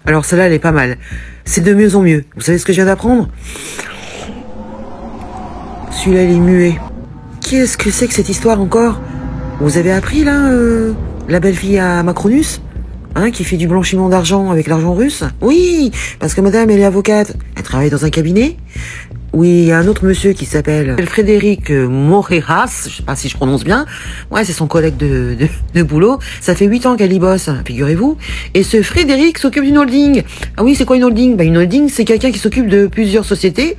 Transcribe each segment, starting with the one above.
Alors celle-là, elle est pas mal. C'est de mieux en mieux. Vous savez ce que je viens d'apprendre? Celui-là, il est muet. Qu'est-ce que c'est que cette histoire encore? Vous avez appris, là, la belle-fille à Macronus, hein, qui fait du blanchiment d'argent avec l'argent russe? Oui, parce que madame, elle est avocate. Elle travaille dans un cabinet. Oui, il y a un autre monsieur qui s'appelle Frédéric Moreras, je sais pas si je prononce bien. Ouais, c'est son collègue de boulot. Ça fait 8 ans qu'elle y bosse, figurez-vous. Et ce Frédéric s'occupe d'une holding. Ah oui, c'est quoi une holding? Bah, une holding, c'est quelqu'un qui s'occupe de plusieurs sociétés,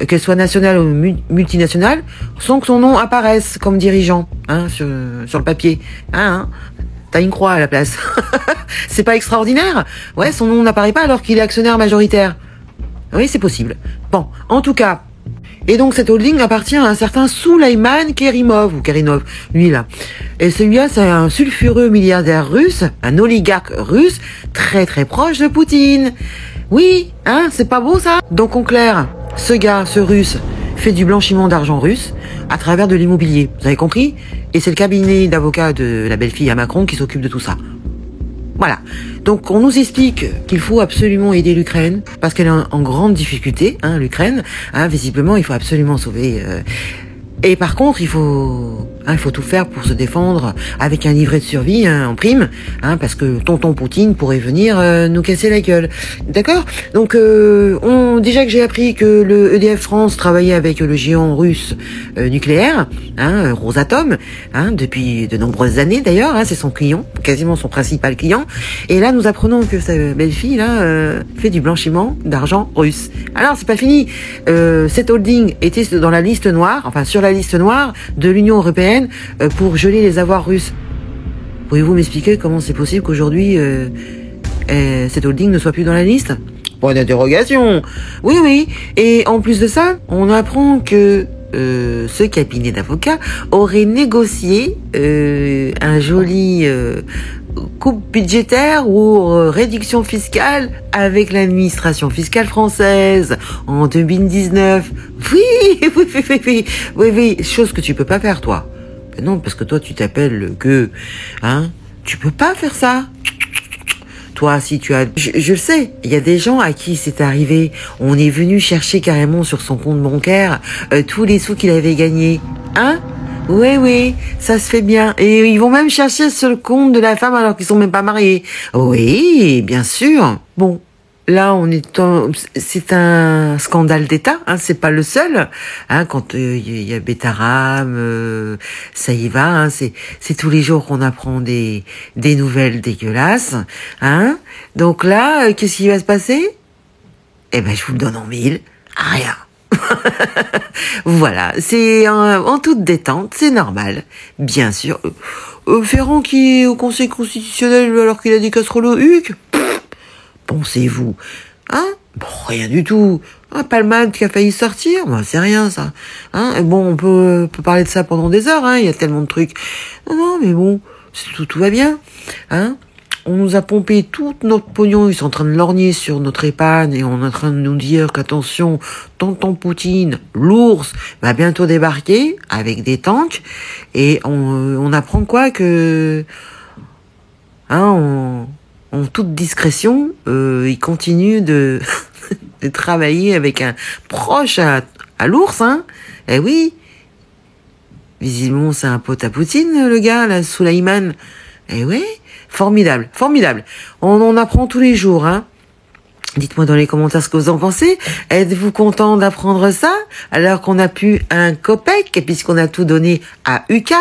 qu'elles soient nationales ou multinationales, sans que son nom apparaisse comme dirigeant, hein, sur le papier. Hein. T'as une croix à la place. C'est pas extraordinaire? Ouais, son nom n'apparaît pas alors qu'il est actionnaire majoritaire. Oui, c'est possible. Bon, en tout cas. Et donc, cette holding appartient à un certain Souleyman Kerimov, ou Kerinov, lui là. Et celui-là, c'est un sulfureux milliardaire russe, un oligarque russe, très très proche de Poutine. Oui, hein, c'est pas beau ça? Donc, en clair, ce gars, ce russe, fait du blanchiment d'argent russe à travers de l'immobilier. Vous avez compris? Et c'est le cabinet d'avocats de la belle-fille à Macron qui s'occupe de tout ça. Voilà. Donc on nous explique qu'il faut absolument aider l'Ukraine parce qu'elle est en grande difficulté, hein, l'Ukraine. Hein, visiblement, il faut absolument sauver. Et par contre, il faut tout faire pour se défendre avec un livret de survie, hein, en prime, hein, parce que tonton Poutine pourrait venir nous casser la gueule. D'accord? Donc, déjà que j'ai appris que le EDF France travaillait avec le géant russe nucléaire, hein, Rosatom, hein, depuis de nombreuses années d'ailleurs, hein, c'est son client, quasiment son principal client. Et là, nous apprenons que sa belle-fille là fait du blanchiment d'argent russe. Alors, c'est pas fini. Cette holding était dans la liste noire, enfin sur la liste noire de l'Union européenne pour geler les avoirs russes. Pouvez-vous m'expliquer comment c'est possible qu'aujourd'hui cette holding ne soit plus dans la liste? Point d'interrogation. Oui, oui. Et en plus de ça, on apprend que ce cabinet d'avocats aurait négocié un joli coupe budgétaire ou réduction fiscale avec l'administration fiscale française en 2019. Oui, chose que tu peux pas faire, toi. Ben non, parce que toi, tu t'appelles hein, tu peux pas faire ça. Toi, si tu as... Je le sais, il y a des gens à qui c'est arrivé. On est venu chercher carrément sur son compte bancaire tous les sous qu'il avait gagnés. Hein? Oui, ça se fait bien. Et ils vont même chercher sur le compte de la femme alors qu'ils sont même pas mariés. Oui, bien sûr. Bon, là, c'est un scandale d'État. Hein, c'est pas le seul. Hein, quand il y a Betaram, ça y va. Hein, c'est tous les jours qu'on apprend des nouvelles dégueulasses. Hein. Donc là, qu'est-ce qui va se passer? Eh ben, je vous le donne en mille. Rien. Voilà, c'est en toute détente, c'est normal, bien sûr. Ferrand qui est au Conseil constitutionnel alors qu'il a des casseroles au huc, pensez-vous, hein? Bon, rien du tout. Palmade qui a failli sortir, bah, c'est rien ça. Hein? Et bon, on peut parler de ça pendant des heures, hein? Il y a tellement de trucs. Non, mais bon, tout va bien, hein? On nous a pompé tout notre pognon, ils sont en train de lorgner sur notre épargne et on est en train de nous dire qu'attention, tonton Poutine, l'ours, va bientôt débarquer avec des tanks et on apprend quoi que, hein, en toute discrétion, il continue de travailler avec un proche à l'ours, hein. Eh oui, visiblement c'est un pote à Poutine, le gars, là, Souleyman. Eh oui. Formidable. On en apprend tous les jours, hein. Dites-moi dans les commentaires ce que vous en pensez. Êtes-vous content d'apprendre ça alors qu'on n'a plus un copec puisqu'on a tout donné à UK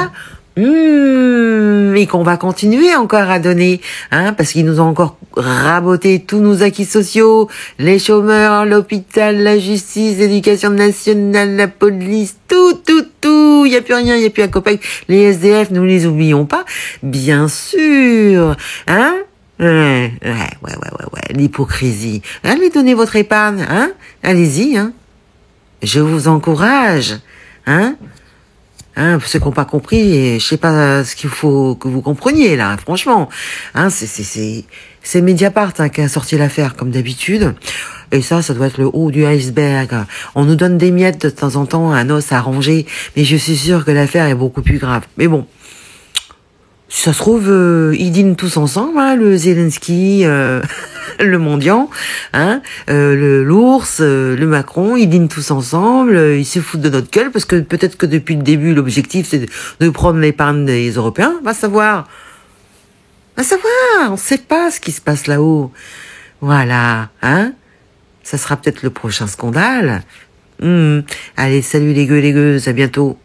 et qu'on va continuer encore à donner, hein, parce qu'ils nous ont encore raboté tous nos acquis sociaux, les chômeurs, l'hôpital, la justice, l'éducation nationale, la police, tout. Il y a plus rien, il y a plus un copec. Les SDF, nous les oublions pas, bien sûr, hein. Ouais, l'hypocrisie. Allez donner votre épargne, hein. Allez-y, hein. Je vous encourage, hein. Ceux qui n'ont pas compris, je sais pas ce qu'il faut que vous compreniez là, franchement. Hein, c'est Mediapart qui a sorti l'affaire comme d'habitude. Et ça doit être le haut du iceberg. On nous donne des miettes de temps en temps, un os à ranger, mais je suis sûre que l'affaire est beaucoup plus grave. Mais bon, Si ça se trouve, ils dînent tous ensemble, hein, le Zelensky, le mendiant, hein, l'ours, le Macron, ils dînent tous ensemble, ils se foutent de notre gueule, parce que peut-être que depuis le début, l'objectif, c'est de prendre l'épargne des Européens. Va savoir. Va savoir. On sait pas ce qui se passe là-haut. Voilà, hein. Ça sera peut-être le prochain scandale. Allez, salut les gueux, à bientôt.